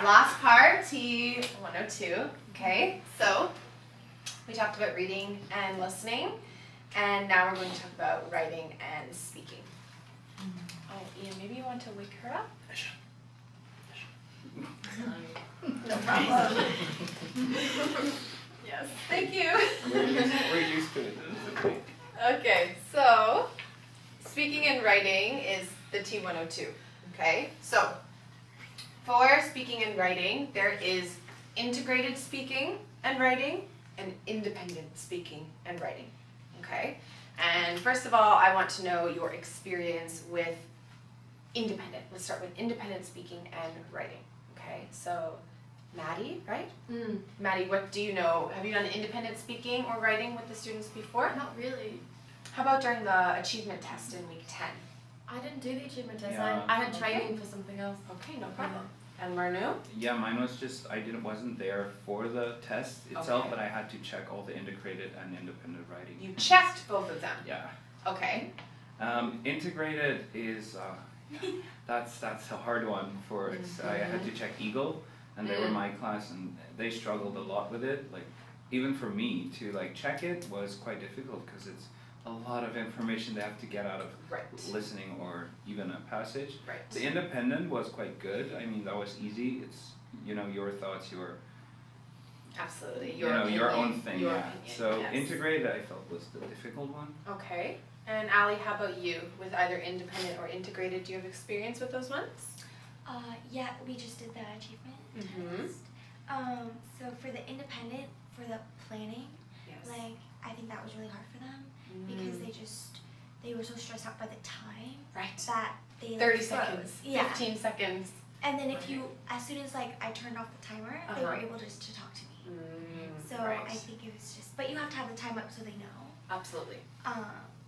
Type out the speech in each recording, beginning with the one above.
last part, T102. Okay, so we talked about reading and listening, and now we're going to talk about writing and speaking. Oh, Ian, maybe you want to wake her up? No problem. Yes, thank you. We're used to it. Okay, so speaking and writing is the T102. Okay, so for speaking and writing, there is integrated speaking and writing and independent speaking and writing. Okay, and first of all, I want to know your experience with independent. Let's start with independent speaking and writing. Okay, so Maddie, right? Maddie, what do you know? Have you done independent speaking or writing with the students before? Not really. How about during the achievement test in week 10? I didn't do the achievement test. Yeah. I had training for something else. Okay, no problem. And Marnu? Yeah, mine was just, wasn't there for the test itself, Okay. but I had to check all the integrated and independent writing. You checked both of them. Yeah. Okay. Integrated is, that's a hard one for, I had to check Eagle, and they were my class, and they struggled a lot with it. Like, even for me to check it was quite difficult, because it's a lot of information they have to get out of listening or even a passage. Right. The independent was quite good. I mean, that was easy. It's, your thoughts, Absolutely. your own thing. Your Yeah. opinion, So yes. integrated, I felt, was the difficult one. Okay. And Ali, how about you? With either independent or integrated, do you have experience with those ones? Yeah, we just did the achievement test. So for the independent, for the planning, Yes. I think that was really hard for them because they were so stressed out by the time Right. that they 30 froze. seconds. Yeah. 15 seconds. And then as soon as I turned off the timer, they were able just to talk to me. So right. I think it was just, but you have to have the time up so they know. Absolutely.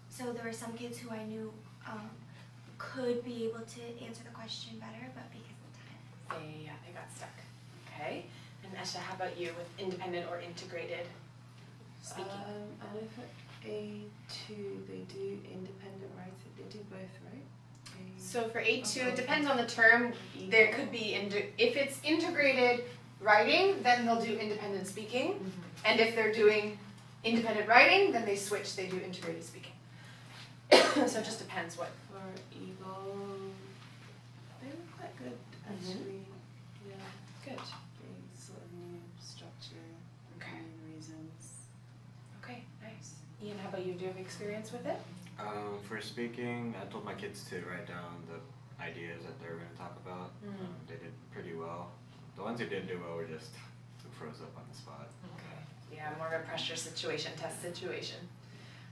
So there were some kids who I knew could be able to answer the question better, but because of the time. They got stuck. Okay. And Esha, how about you with independent or integrated speaking? And if at A2 they do independent writing, they do both, right? So for A2, it depends on the term. There could be, if it's integrated writing, then they'll do independent speaking. And if they're doing independent writing, then they switch, they do integrated speaking. So it just depends what. For Eagle, they were quite good actually. Yeah, Good. they sort of knew structure, Okay. main reasons. Okay, nice. Ian, how about you? Do you have experience with it? For speaking, I told my kids to write down the ideas that they were going to talk about. They did pretty well. The ones who didn't do well were just who froze up on the spot. Okay. Yeah, more of a pressure situation, test situation.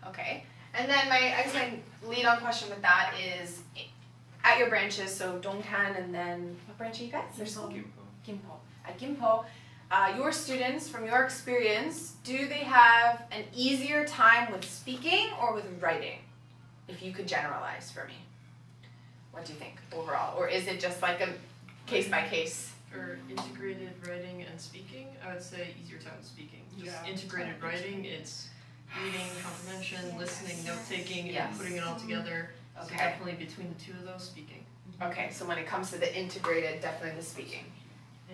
Okay. And then my lead on question with that is at your branches, so Dongtan and then what branch are you guys? There's Gimpo. At Gimpo, your students, from your experience, do they have an easier time with speaking or with writing? If you could generalize for me. What do you think overall? Or is it just like a case by case? For integrated writing and speaking, I would say easier time with speaking. Just integrated writing, it's reading, comprehension, listening, note-taking, and putting it all together. So Okay. definitely between the two of those, speaking. Okay, so when it comes to the integrated, definitely the speaking.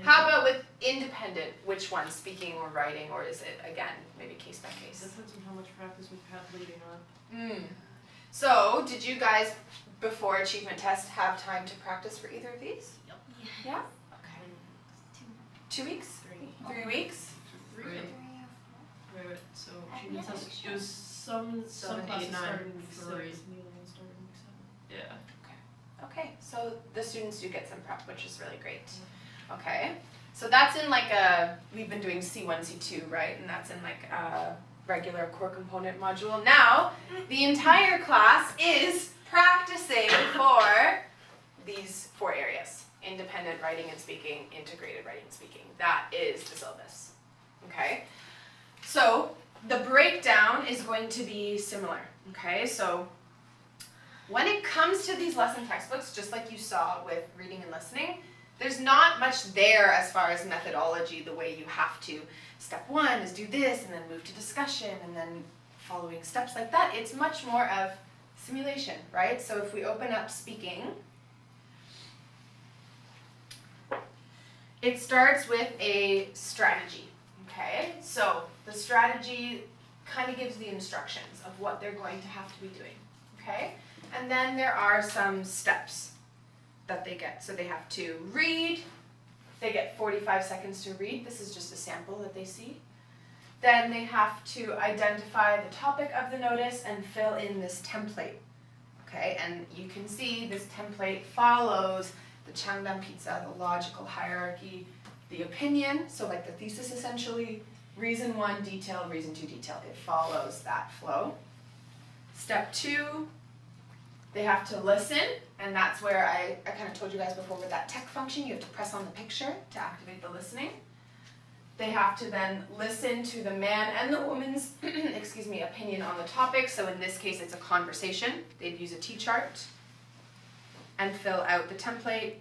How about with independent, which one, speaking or writing, or is it, again, maybe case by case? Depends on how much practice we've had leading up. So, did you guys, before achievement test, have time to practice for either of these? Yeah? Okay. 2 weeks? 3 weeks? Right. So achievement test, it was some Seven, classes 8, 9, started in 6. February, and the other ones started in week 7. Yeah. Okay, so the students do get some prep, which is really great. Okay, so that's in we've been doing C1, C2, right? And that's in a regular core component module. Now, the entire class is practicing for these 4 areas. Independent writing and speaking, integrated writing and speaking. That is the syllabus, okay? So, the breakdown is going to be similar, okay? So, when it comes to these lesson textbooks, just like you saw with reading and listening, there's not much there as far as methodology, the way you have to. Step 1 is do this, and then move to discussion, and then following steps like that. It's much more of simulation, right? So if we open up speaking, it starts with a strategy, okay? So the strategy kind of gives the instructions of what they're going to have to be doing, okay? And then there are some steps that they get. So they have to read, they get 45 seconds to read. This is just a sample that they see. Then they have to identify the topic of the notice and fill in this template, okay? And you can see this template follows the Changdam pizza, the logical hierarchy, the opinion, so like the thesis essentially, reason 1, detail, reason 2, detail. It follows that flow. Step 2, they have to listen, and that's where I kind of told you guys before with that tech function, you have to press on the picture to activate the listening. They have to then listen to the man and the woman's opinion on the topic. So in this case, it's a conversation. They'd use a T-chart and fill out the template.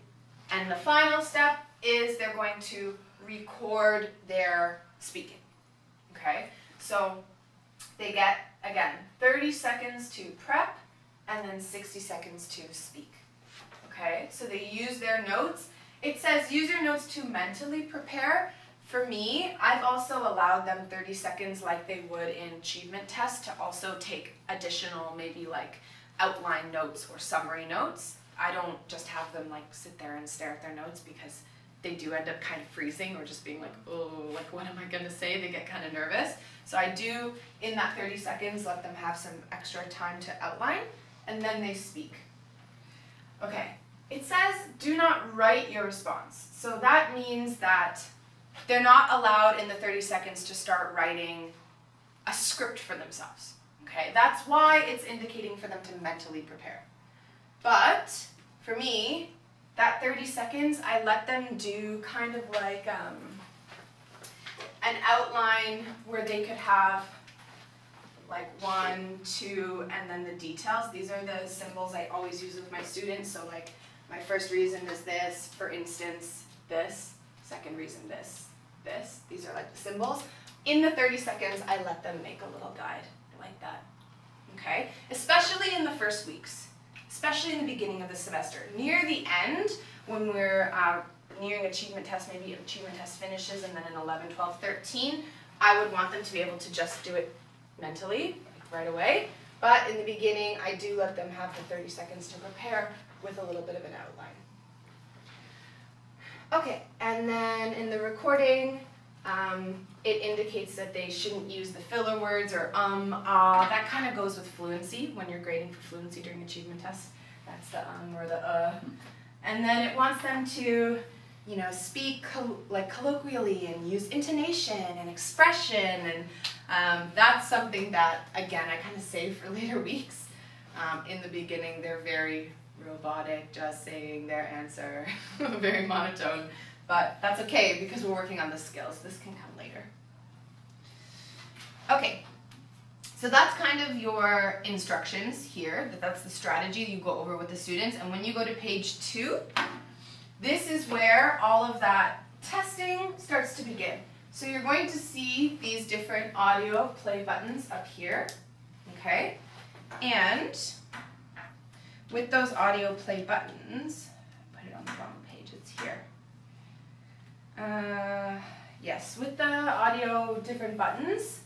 And the final step is they're going to record their speaking. Okay, so they get, again, 30 seconds to prep and then 60 seconds to speak. Okay, so they use their notes. It says use your notes to mentally prepare. For me, I've also allowed them 30 seconds like they would in achievement tests to also take additional maybe like outline notes or summary notes. I don't just have them like sit there and stare at their notes because they do end up kind of freezing or just being like, oh, like what am I gonna say? They get kind of nervous. So I do, in that 30 seconds, let them have some extra time to outline, and then they speak. Okay, it says do not write your response. So that means that they're not allowed in the 30 seconds to start writing a script for themselves. Okay, that's why it's indicating for them to mentally prepare. But for me, that 30 seconds, I let them do kind of like an outline where they could have like 1, 2, and then the details. These are the symbols I always use with my students. So like my first reason is this, for instance, this, second reason this, this. These are like the symbols. In the 30 seconds, I let them make a little guide like that, okay? Especially in the first weeks, especially in the beginning of the semester. Near the end, when we're nearing achievement test, maybe achievement test finishes, and then in 11, 12, 13, I would want them to be able to just do it mentally, like right away. But in the beginning, I do let them have the 30 seconds to prepare with a little bit of an outline. Okay, and then in the recording, it indicates that they shouldn't use the filler words or that kind of goes with fluency when you're grading for fluency during achievement tests. That's the or the And then it wants them to, you know, speak like colloquially and use intonation and expression, and that's something that, again, I kind of save for later weeks. In the beginning, they're very robotic, just saying their answer, very monotone, but that's okay because we're working on the skills. This can come later. Okay, so that's kind of your instructions here. That's the strategy you go over with the students, and when you go to page 2, this is where all of that testing starts to begin. So you're going to see these different audio play buttons up here, okay? And with those audio play buttons, put it on the wrong page, it's here. Yes, with the audio different buttons,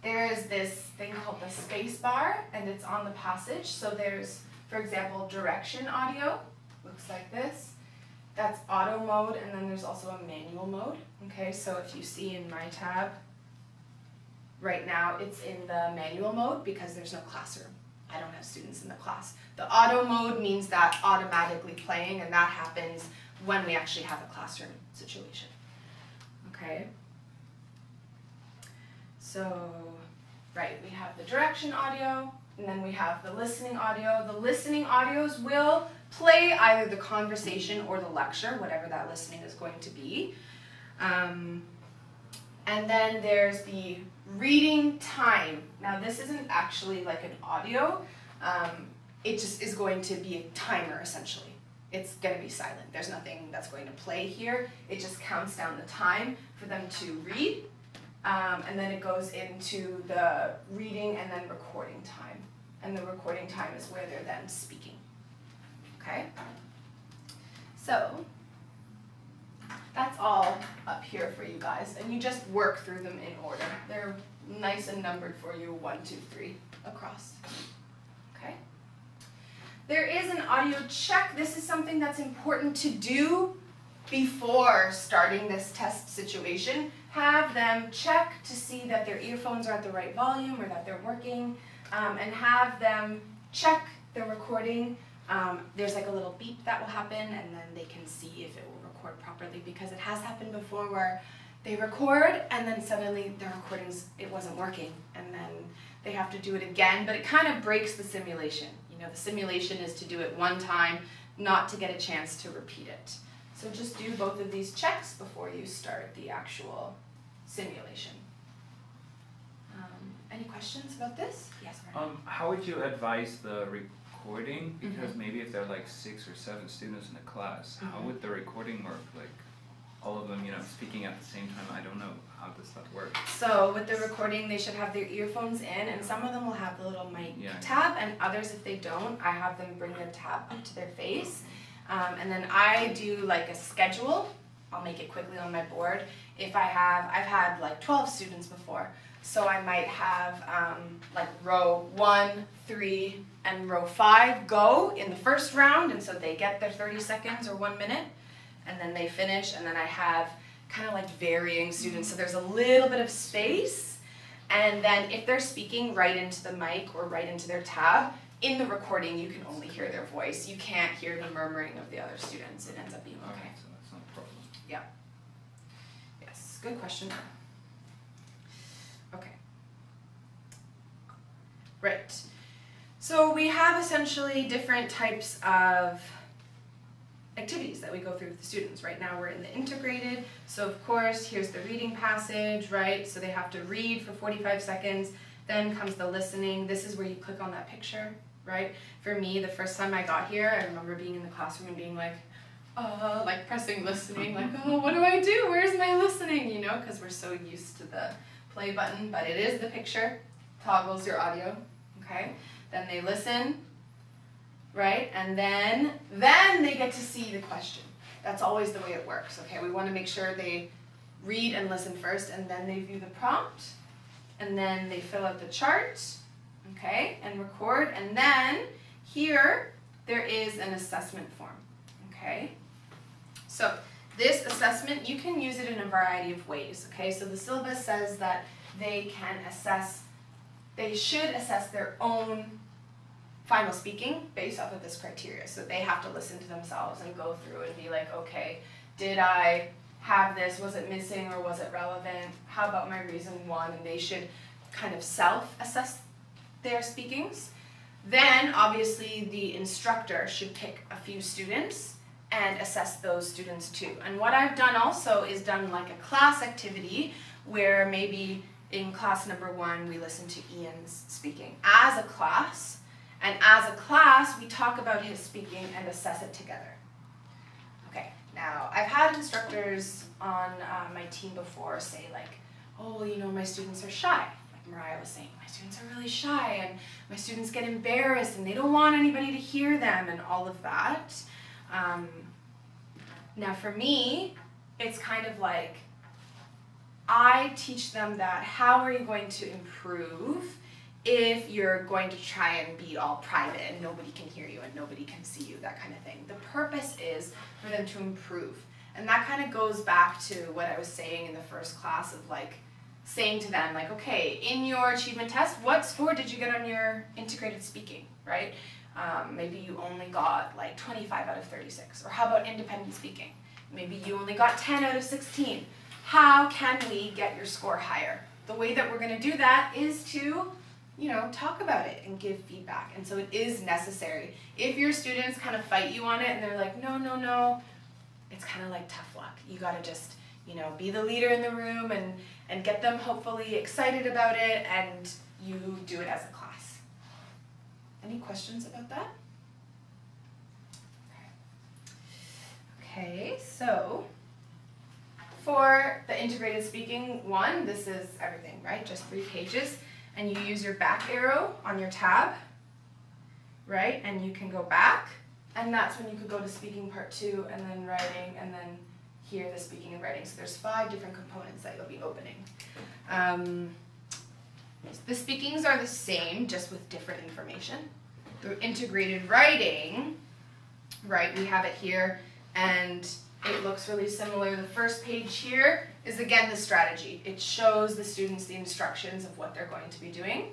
there is this thing called the space bar, and it's on the passage. So there's, for example, direction audio, looks like this. That's auto mode, and then there's also a manual mode. Okay, so if you see in my tab, right now it's in the manual mode because there's no classroom. I don't have students in the class. The auto mode means that automatically playing, and that happens when we actually have a classroom situation. Okay. So, right, we have the direction audio, and then we have the listening audio. The listening audios will play either the conversation or the lecture, whatever that listening is going to be. And then there's the reading time. Now this isn't actually like an audio, it just is going to be a timer essentially. It's going to be silent. There's nothing that's going to play here. It just counts down the time for them to read, and then it goes into the reading and then recording time. And the recording time is where they're then speaking. Okay? So, That's all up here for you guys, and you just work through them in order. They're nice and numbered for you, 1, 2, 3 across. Okay. There is an audio check. This is something that's important to do before starting this test situation. Have them check to see that their earphones are at the right volume or that they're working, and have them check the recording. There's like a little beep that will happen, and then they can see if it will record properly, because it has happened before where they record and then suddenly the recordings, it wasn't working, and then they have to do it again, but it kind of breaks the simulation. You know, the simulation is to do it one time, not to get a chance to repeat it. So just do both of these checks before you start the actual simulation. Any questions about this? Yes, Mark. How would you advise the recording? Because maybe if there are like 6 or 7 students in a class, how would the recording work? Like all of them, you know, speaking at the same time. I don't know. How does that work? So with the recording, they should have their earphones in, and some of them will have the little mic tab, and others, if they don't, I have them bring their tab up to their face. And then I do like a schedule. I'll make it quickly on my board. I've had like 12 students before. So I might have like row 1, 3, and row 5 go in the first round, and so they get their 30 seconds or 1 minute, and then they finish, and then I have kind of like varying students, so there's a little bit of space, and then if they're speaking right into the mic or right into their tab, in the recording you can only hear their voice. You can't hear the murmuring of the other students. It ends up being okay. So that's not a problem. Yeah. Yes, good question. Okay. Right. So we have essentially different types of activities that we go through with the students. Right now we're in the integrated, so of course here's the reading passage, right? So they have to read for 45 seconds, then comes the listening. This is where you click on that picture, right? For me, the first time I got here, I remember being in the classroom and being like pressing listening, like, oh, what do I do? Where's my listening? You know, because we're so used to the play button, but it is the picture, toggles your audio, okay? Then they listen, right? And then they get to see the question. That's always the way it works, okay? We want to make sure they read and listen first, and then they view the prompt, and then they fill out the chart, okay, and record, and then here there is an assessment form, okay? So this assessment, you can use it in a variety of ways, okay? So the syllabus says that they should assess their own final speaking based off of this criteria. So they have to listen to themselves and go through and be like, okay, did I have this? Was it missing or was it relevant? How about my reason 1? And they should kind of self-assess their speakings. Then obviously the instructor should pick a few students and assess those students too. And what I've done also is done like a class activity where maybe in class number 1 we listen to Ian's speaking as a class, and as a class we talk about his speaking and assess it together. Okay, now I've had instructors on my team before say like, oh, well, you know, my students are shy. Like Mariah was saying, my students are really shy, and my students get embarrassed and they don't want anybody to hear them and all of that. Now for me, it's kind of like, I teach them that how are you going to improve if you're going to try and be all private and nobody can hear you and nobody can see you, that kind of thing. The purpose is for them to improve. And that kind of goes back to what I was saying in the first class of like saying to them like, okay, in your achievement test, what score did you get on your integrated speaking, right? Maybe you only got like 25 out of 36. Or how about independent speaking? Maybe you only got 10 out of 16. How can we get your score higher? The way that we're going to do that is to, you know, talk about it and give feedback. And so it is necessary. If your students kind of fight you on it and they're like, no, no, no, it's kind of like tough luck. You got to just, you know, be the leader in the room and get them hopefully excited about it, and you do it as a class. Any questions about that? Okay, so for the integrated speaking 1, this is everything, right? Just 3 pages. And you use your back arrow on your tab, right? And you can go back, and that's when you could go to speaking part 2, and then writing, and then here the speaking and writing. So there's 5 different components that you'll be opening. The speakings are the same, just with different information. The integrated writing, right, we have it here, and it looks really similar. The first page here is again the strategy. It shows the students the instructions of what they're going to be doing.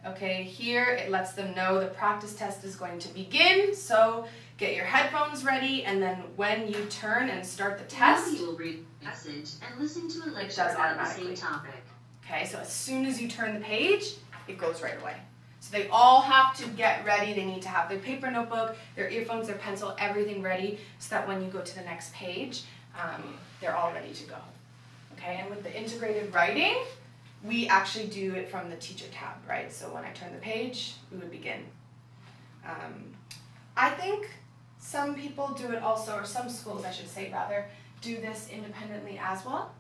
Okay, here it lets them know the practice test is going to begin, so get your headphones ready, and then when you turn and start the test, you will read a passage and listen to a lecture does about the automatically. same topic. Okay, so as soon as you turn the page, it goes right away. So they all have to get ready. They need to have their paper notebook, their earphones, their pencil, everything ready, so that when you go to the next page, they're all ready to go. Okay, and with the integrated writing, we actually do it from the teacher tab, right? So when I turn the page, we would begin. I think some people do it also, or some schools I should say rather, do this independently as well.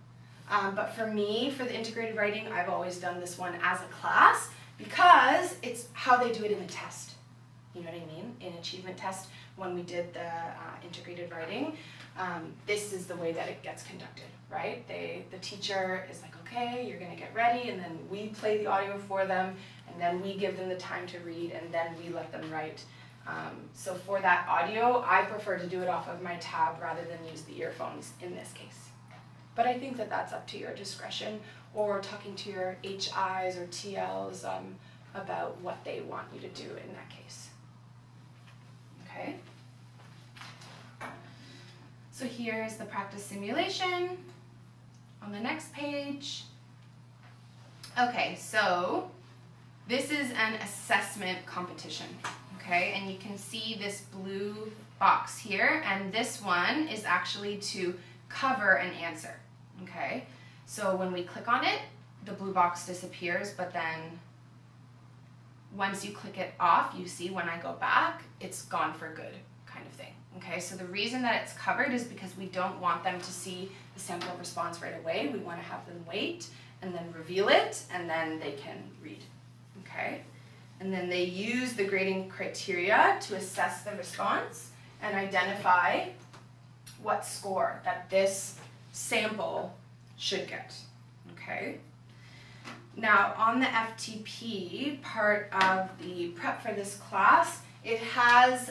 But for me, for the integrated writing, I've always done this one as a class because it's how they do it in the test. You know what I mean? In achievement test, when we did the integrated writing, this is the way that it gets conducted, right? The teacher is like, okay, you're gonna get ready, and then we play the audio for them, and then we give them the time to read, and then we let them write. So for that audio, I prefer to do it off of my tab rather than use the earphones in this case. But I think that that's up to your discretion, or talking to your HIs or TLs about what they want you to do in that case. Okay? So here's the practice simulation on the next page. Okay, so this is an assessment competition, okay? And you can see this blue box here, and this one is actually to cover an answer, okay? So when we click on it, the blue box disappears, but then once you click it off, you see when I go back, it's gone for good kind of thing, okay? So the reason that it's covered is because we don't want them to see the sample response right away. We want to have them wait and then reveal it, and then they can read, okay? And then they use the grading criteria to assess the response and identify what score that this sample should get, okay? Now, on the FTP part of the prep for this class, it has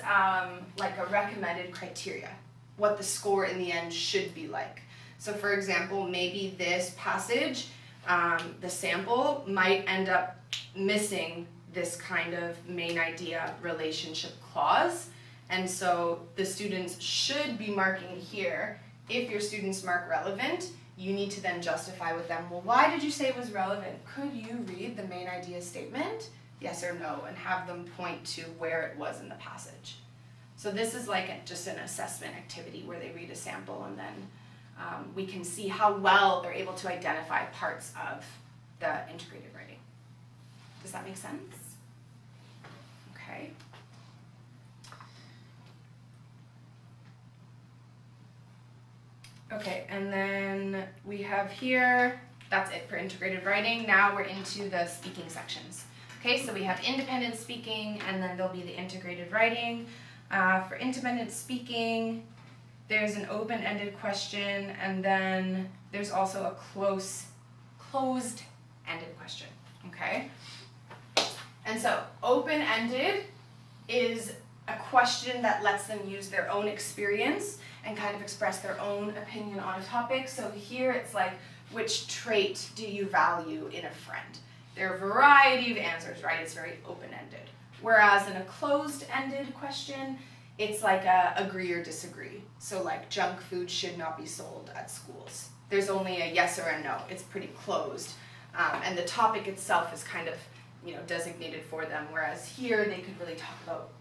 like a recommended criteria, what the score in the end should be like. So for example, maybe this passage, the sample might end up missing this kind of main idea relationship clause. And so the students should be marking here. If your students mark relevant, you need to then justify with them, well, why did you say it was relevant? Could you read the main idea statement? Yes or no, and have them point to where it was in the passage. So this is like just an assessment activity where they read a sample, and then we can see how well they're able to identify parts of the integrated writing. Does that make sense? Okay. Okay, and then we have here, that's it for integrated writing. Now we're into the speaking sections. Okay, so we have independent speaking, and then there'll be the integrated writing. For independent speaking, there's an open-ended question, and then there's also a closed-ended question, okay? And so open-ended is a question that lets them use their own experience and kind of express their own opinion on a topic. So here it's like, which trait do you value in a friend? There are a variety of answers, right? It's very open-ended. Whereas in a closed-ended question, it's like a agree or disagree. So like junk food should not be sold at schools. There's only a yes or a no. It's pretty closed. And the topic itself is kind of, designated for them. Whereas here they could really talk about,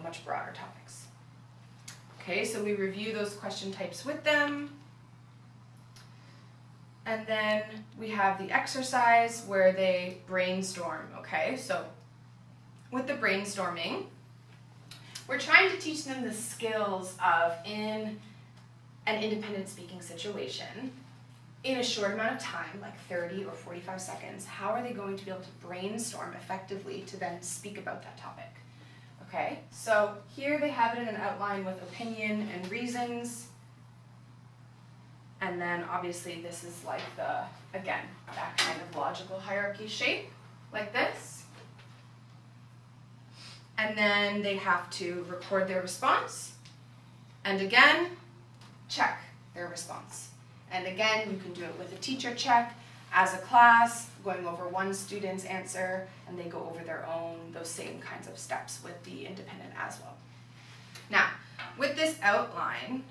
much broader topics. Okay, so we review those question types with them. And then we have the exercise where they brainstorm, okay? So with the brainstorming, we're trying to teach them the skills of, in an independent speaking situation, in a short amount of time, like 30 or 45 seconds, how are they going to be able to brainstorm effectively to then speak about that topic? Okay, so here they have it in an outline with opinion and reasons. And then obviously this is like again, that kind of logical hierarchy shape, like this. And then they have to record their response, and again, check their response. And again, you can do it with a teacher check, as a class, going over one student's answer, and they go over their own, those same kinds of steps with the independent as well. Now, with this outline,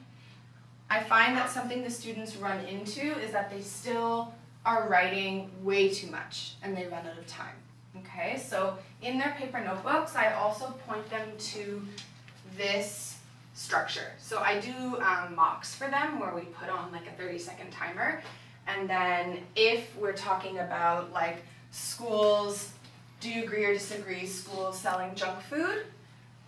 I find that something the students run into is that they still are writing way too much and they run out of time. Okay, so in their paper notebooks, I also point them to this structure. So I do mocks for them where we put on like a 30-second timer. And then if we're talking about like schools, do you agree or disagree, schools selling junk food?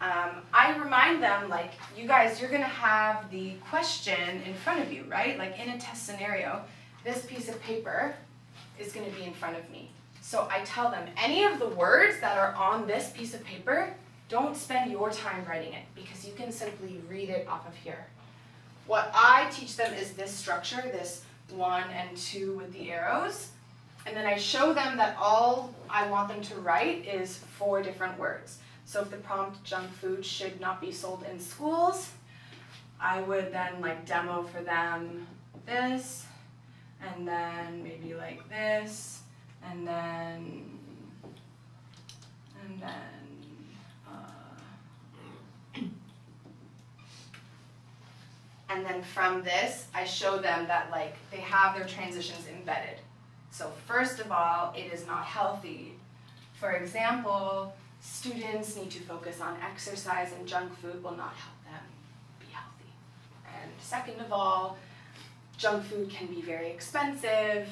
I remind them, like, you guys, you're gonna have the question in front of you, right? Like in a test scenario, this piece of paper is gonna be in front of me. So I tell them, any of the words that are on this piece of paper, don't spend your time writing it because you can simply read it off of here. What I teach them is this structure, this 1 and 2 with the arrows, and then I show them that all I want them to write is 4 different words. So if the prompt junk food should not be sold in schools, I would then like demo for them this, and then maybe like this, and then and then from this, I show them that like they have their transitions embedded. So first of all, it is not healthy. For example, students need to focus on exercise and junk food will not help them be healthy. And second of all, junk food can be very expensive.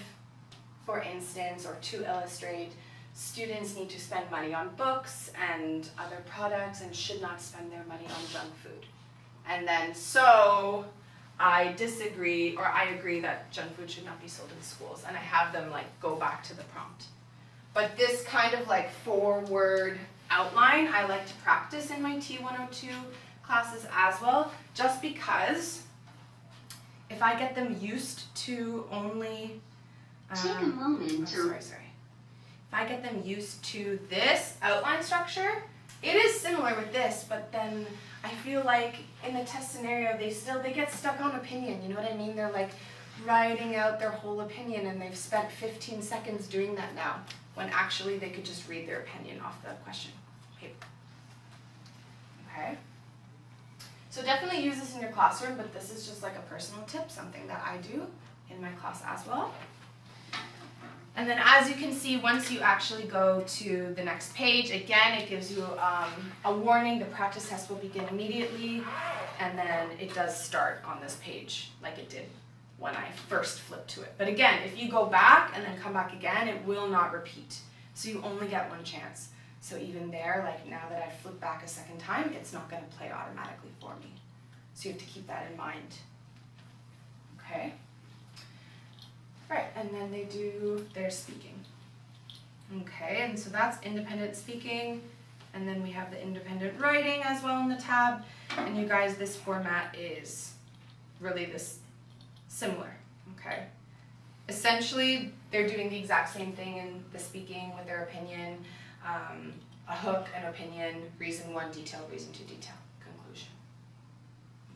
For instance, or to illustrate, students need to spend money on books and other products and should not spend their money on junk food. And then so I disagree, or I agree that junk food should not be sold in schools, and I have them like go back to the prompt. But this kind of like 4-word outline I like to practice in my T102 classes as well, just because if I get them used to only Take a moment to If I get them used to this outline structure, it is similar with this, but then I feel like in the test scenario, they get stuck on opinion, you know what I mean? They're like writing out their whole opinion and they've spent 15 seconds doing that now, when actually they could just read their opinion off the question paper. Okay? So definitely use this in your classroom, but this is just like a personal tip, something that I do in my class as well. And then as you can see, once you actually go to the next page, again, it gives you a warning. The practice test will begin immediately, and then it does start on this page like it did when I first flipped to it. But again, if you go back and then come back again, it will not repeat. So you only get one chance. So even there, like now that I've flipped back a second time, it's not going to play automatically for me. So you have to keep that in mind. Okay? Right, and then they do their speaking. Okay, and so that's independent speaking, and then we have the independent writing as well in the tab. And you guys, this format is really this similar, okay? Essentially, they're doing the exact same thing in the speaking with their opinion, a hook, an opinion, reason 1, detail, reason 2, detail, conclusion.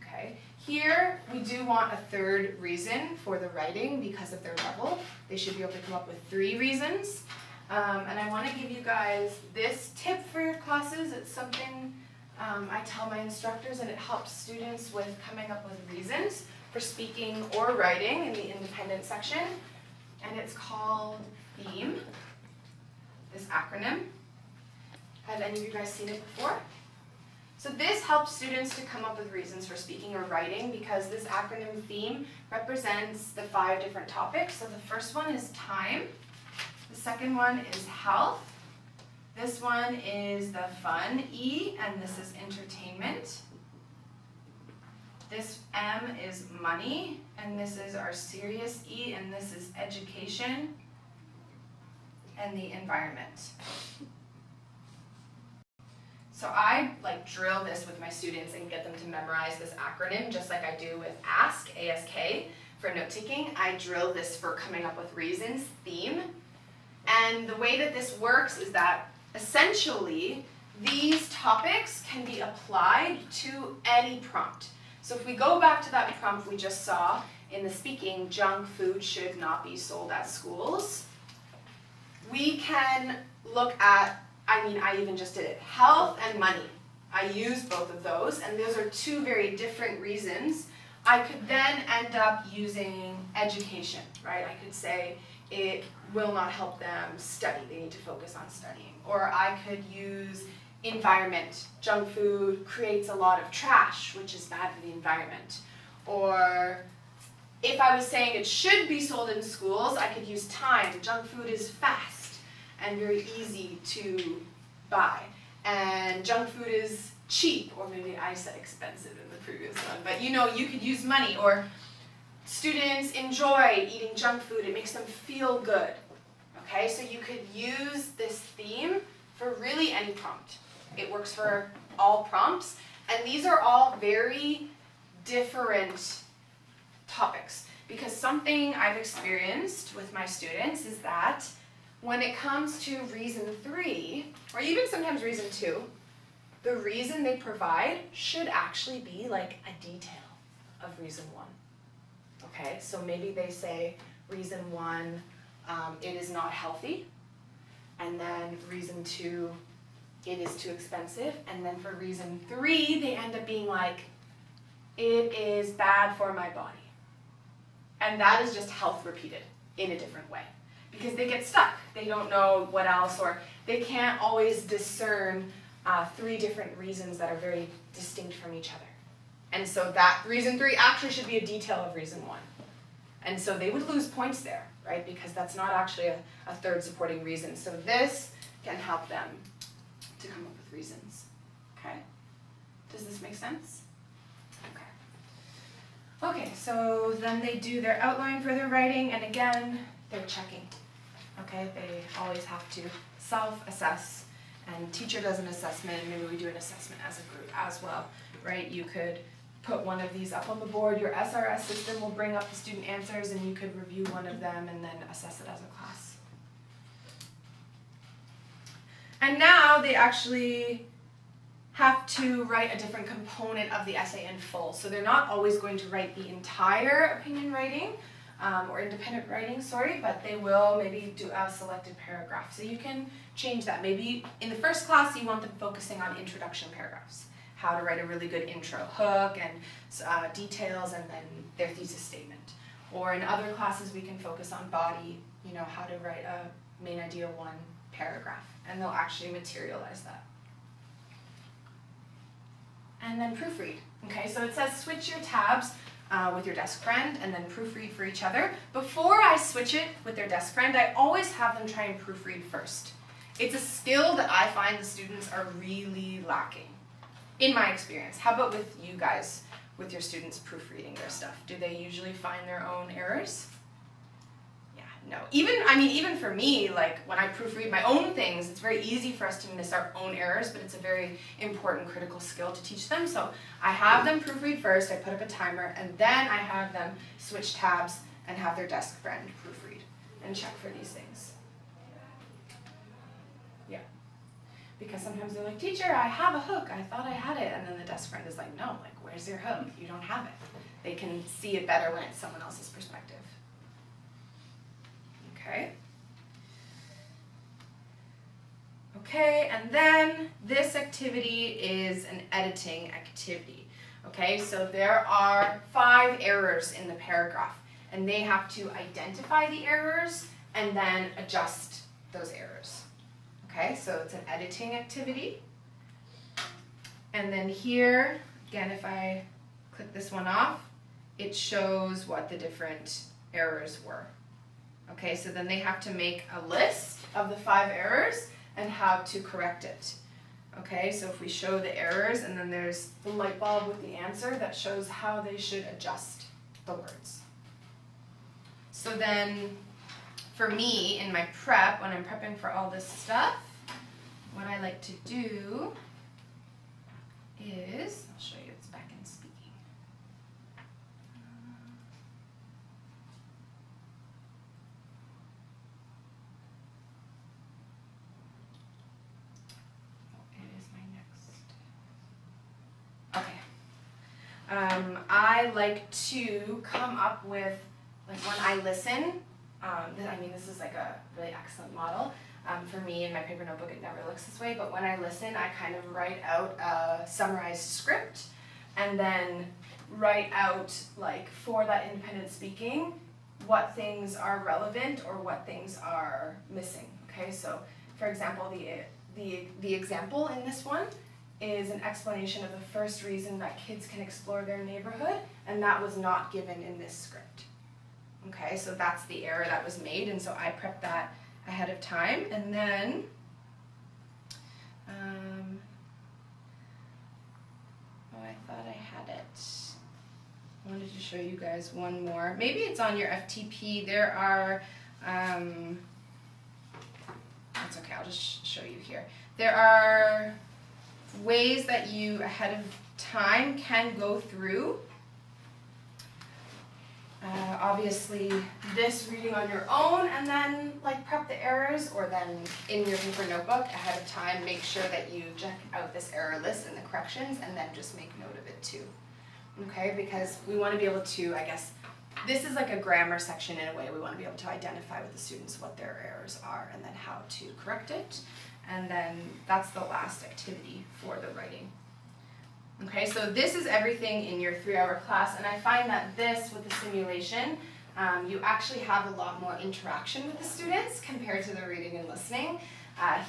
Okay. Here, we do want a 3rd reason for the writing because of their level. They should be able to come up with 3 reasons. And I want to give you guys this tip for your classes. It's something I tell my instructors, and it helps students with coming up with reasons for speaking or writing in the independent section. And it's called THEME, this acronym. Have any of you guys seen it before? So this helps students to come up with reasons for speaking or writing because this acronym THEME represents the 5 different topics. So the first one is time. The second one is health. This one is the fun, E, and this is entertainment. This M is money, and this is our serious E, and this is education and the environment. So I like drill this with my students and get them to memorize this acronym just like I do with ASK, ASK, for note-taking, I drill this for coming up with reasons, theme. And the way that this works is that essentially these topics can be applied to any prompt. So if we go back to that prompt we just saw in the speaking, junk food should not be sold at schools, we can look at, I even just did it, health and money. I used both of those, and those are two very different reasons. I could then end up using education, right? I could say it will not help them study, they need to focus on studying. Or I could use environment. Junk food creates a lot of trash, which is bad for the environment. Or if I was saying it should be sold in schools, I could use time. Junk food is fast and very easy to buy. And junk food is cheap, or maybe I said expensive in the previous one, but you could use money. Or students enjoy eating junk food, it makes them feel good. Okay, so you could use this theme for really any prompt. It works for all prompts, and these are all very different topics, because something I've experienced with my students is that when it comes to reason 3, or even sometimes reason 2, the reason they provide should actually be like a detail of reason 1. Okay, so maybe they say reason 1, it is not healthy, and then reason 2, it is too expensive, and then for reason 3, they end up being like, it is bad for my body. And that is just health repeated in a different way, because they get stuck. They don't know what else, or they can't always discern 3 different reasons that are very distinct from each other. And so that reason 3 actually should be a detail of reason 1. And so they would lose points there, right? Because that's not actually a third supporting reason. So this can help them to come up with reasons. Okay? Does this make sense? Okay. Okay, so then they do their outline for their writing, and again, they're checking. Okay, they always have to self-assess, and teacher does an assessment, maybe we do an assessment as a group as well, right? You could put one of these up on the board, your SRS system will bring up the student answers, and you could review one of them and then assess it as a class. And now they actually have to write a different component of the essay in full. So they're not always going to write the entire opinion writing, or independent writing, but they will maybe do a selected paragraph. So you can change that. Maybe in the first class you want them focusing on introduction paragraphs, how to write a really good intro hook and details, and then their thesis statement. Or in other classes we can focus on body, how to write a main idea 1 paragraph, and they'll actually materialize that. And then proofread. Okay, so it says switch your tabs with your desk friend and then proofread for each other. Before I switch it with their desk friend, I always have them try and proofread first. It's a skill that I find the students are really lacking, in my experience. How about with you guys, with your students proofreading their stuff? Do they usually find their own errors? Yeah, no. Even for me, like when I proofread my own things, it's very easy for us to miss our own errors, but it's a very important critical skill to teach them. So I have them proofread first, I put up a timer, and then I have them switch tabs and have their desk friend proofread and check for these things. Yeah. Because sometimes they're like, teacher, I have a hook, I thought I had it, and then the desk friend is like, no, like where's your hook? You don't have it. They can see it better when it's someone else's perspective. Okay. Okay, and then this activity is an editing activity. Okay, so there are 5 errors in the paragraph, and they have to identify the errors and then adjust those errors. Okay, so it's an editing activity. And then here, again, if I click this one off, it shows what the different errors were. Okay, so then they have to make a list of the 5 errors and how to correct it. Okay, so if we show the errors, and then there's the light bulb with the answer that shows how they should adjust the words. So then, for me, in my prep, when I'm prepping for all this stuff, what I like to do is, I'll show you, it's back in speaking. I like to come up with, like when I listen, this is like a really excellent model. For me in my paper notebook, it never looks this way, but when I listen, I kind of write out a summarized script and then write out, like, for that independent speaking, what things are relevant or what things are missing. Okay, so for example, the example in this one is an explanation of the first reason that kids can explore their neighborhood, and that was not given in this script. Okay, so that's the error that was made, and so I prepped that ahead of time, and then I thought I had it. I wanted to show you guys one more. Maybe it's on your FTP. There are, that's okay, I'll just show you here. There are ways that you ahead of time can go through. Obviously, this reading on your own and then like prep the errors, or then in your paper notebook ahead of time, make sure that you check out this error list and the corrections and then just make note of it too. Okay, because we want to be able to, I guess, this is like a grammar section in a way. We want to be able to identify with the students what their errors are and then how to correct it. And then that's the last activity for the writing. Okay, so this is everything in your 3-hour class, and I find that this, with the simulation, you actually have a lot more interaction with the students compared to the reading and listening.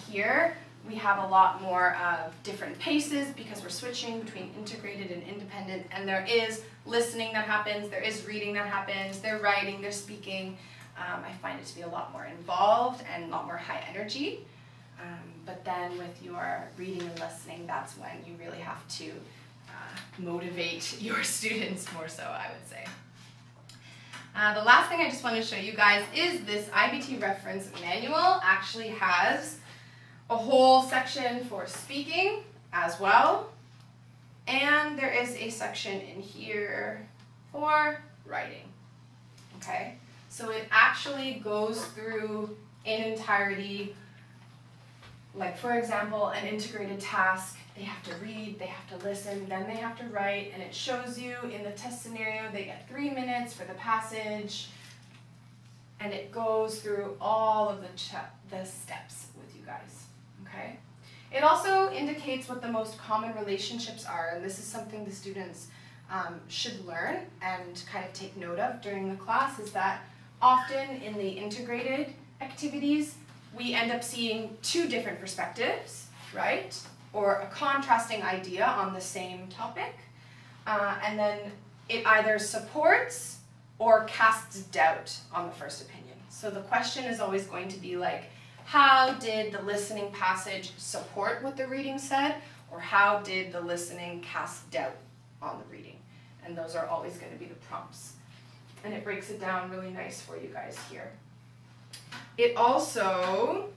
Here, we have a lot more of different paces because we're switching between integrated and independent, and there is listening that happens, there is reading that happens, they're writing, they're speaking. I find it to be a lot more involved and a lot more high energy. But then with your reading and listening, that's when you really have to motivate your students more so, I would say. The last thing I just want to show you guys is this Ibt Reference Manual actually has a whole section for speaking as well. And there is a section in here for writing. Okay, so it actually goes through in entirety. Like, for example, an integrated task, they have to read, they have to listen, then they have to write, and it shows you in the test scenario they get 3 minutes for the passage, and it goes through all of the steps with you guys, okay? It also indicates what the most common relationships are, and this is something the students should learn and kind of take note of during the class, is that often in the integrated activities, we end up seeing 2 different perspectives, right? Or a contrasting idea on the same topic. And then it either supports or casts doubt on the first opinion. So the question is always going to be like, how did the listening passage support what the reading said? Or how did the listening cast doubt on the reading? And those are always going to be the prompts. And it breaks it down really nice for you guys here. It also,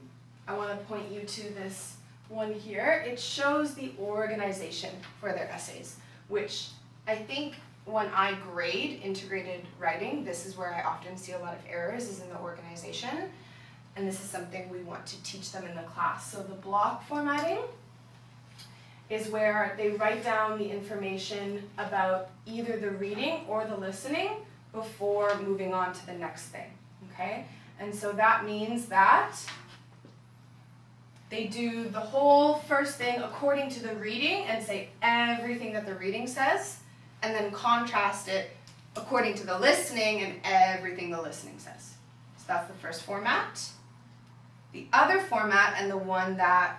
I want to point you to this one here. It shows the organization for their essays, which I think when I grade integrated writing, this is where I often see a lot of errors, is in the organization. And this is something we want to teach them in the class. So the block formatting is where they write down the information about either the reading or the listening before moving on to the next thing, okay? And so that means that they do the whole first thing according to the reading and say everything that the reading says, and then contrast it according to the listening and everything the listening says. So that's the first format. The other format, and the one that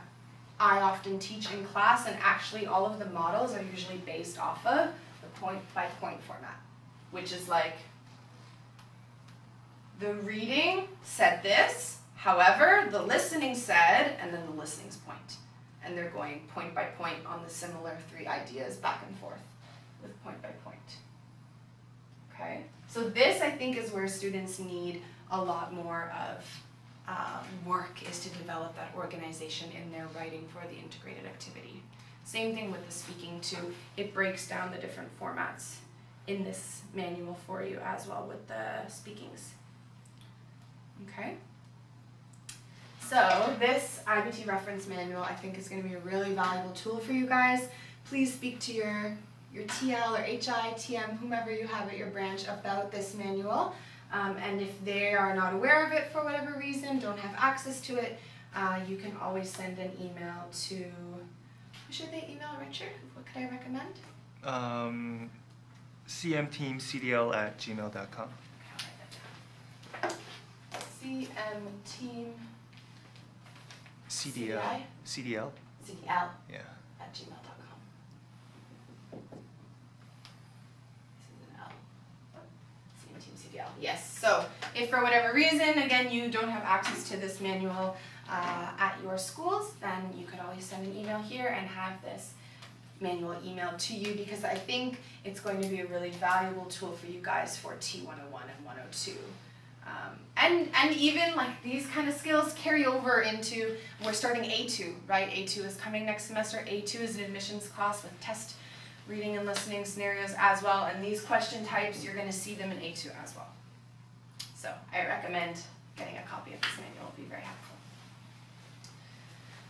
I often teach in class, and actually all of the models are usually based off of, the point-by-point format, which is like, the reading said this, however, the listening said, and then the listening's point. And they're going point by point on the similar 3 ideas back and forth with point by point. Okay? So this, I think, is where students need a lot more of work, is to develop that organization in their writing for the integrated activity. Same thing with the speaking too. It breaks down the different formats in this manual for you as well with the speakings. Okay, so this Ibt Reference Manual I think is going to be a really valuable tool for you guys. Please speak to your your TL or HI, TM, whomever you have at your branch about this manual. And if they are not aware of it for whatever reason, don't have access to it, you can always send an email to, who should they email, Richard? What could I recommend? cmteamcdl@gmail.com. CMteam CDL. CDL. CDL Yeah. at gmail.com. This is an L. CMteam CDL. Yes. So if for whatever reason, again, you don't have access to this manual at your schools, then you could always send an email here and have this manual emailed to you, because I think it's going to be a really valuable tool for you guys for T101 and 102. And even like these kind of skills carry over into, we're starting A2, right? A2 is coming next semester. A2 is an admissions class with test reading and listening scenarios as well, and these question types, you're going to see them in A2 as well. So I recommend getting a copy of this manual. It will be very helpful.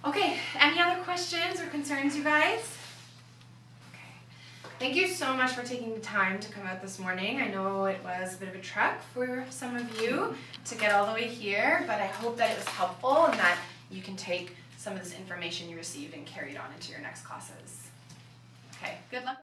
Okay, any other questions or concerns, you guys? Thank you so much for taking the time to come out this morning. I know it was a bit of a trek for some of you to get all the way here, but I hope that it was helpful and that you can take some of this information you received and carry it on into your next classes. Okay, good luck.